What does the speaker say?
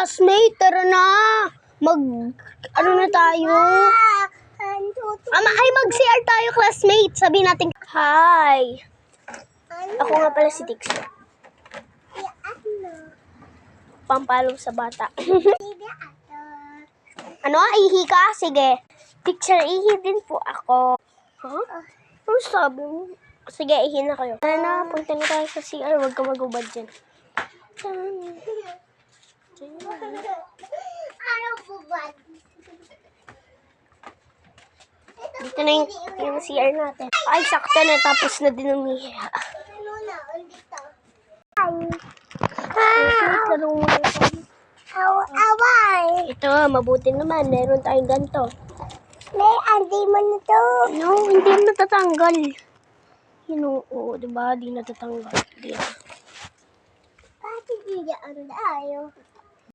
classmate, tara na. Ano na tayo? Ay, mag-CR tayo, classmate. Sabihin natin, hi. Ako nga pala si Dixon. Pampalo sa bata. Ano? Ihi ka? Sige. Teacher, ihi din po ako. Huh? Ano sabi mo? Sige, ihi na kayo. Tara na, punta na tayo sa CR. Huwag ka magubad dyan. Ano bubad? Dito na yung CR natin. Ay, sakto na. Tapos na din umihi. Ano na? Dito. Away! Ito, mabuti naman. Meron tayong ganito. May andi mo na to. No, hindi natatanggal. Oo, diba? Di natatanggal. Di. Bakit hindi ang tayo?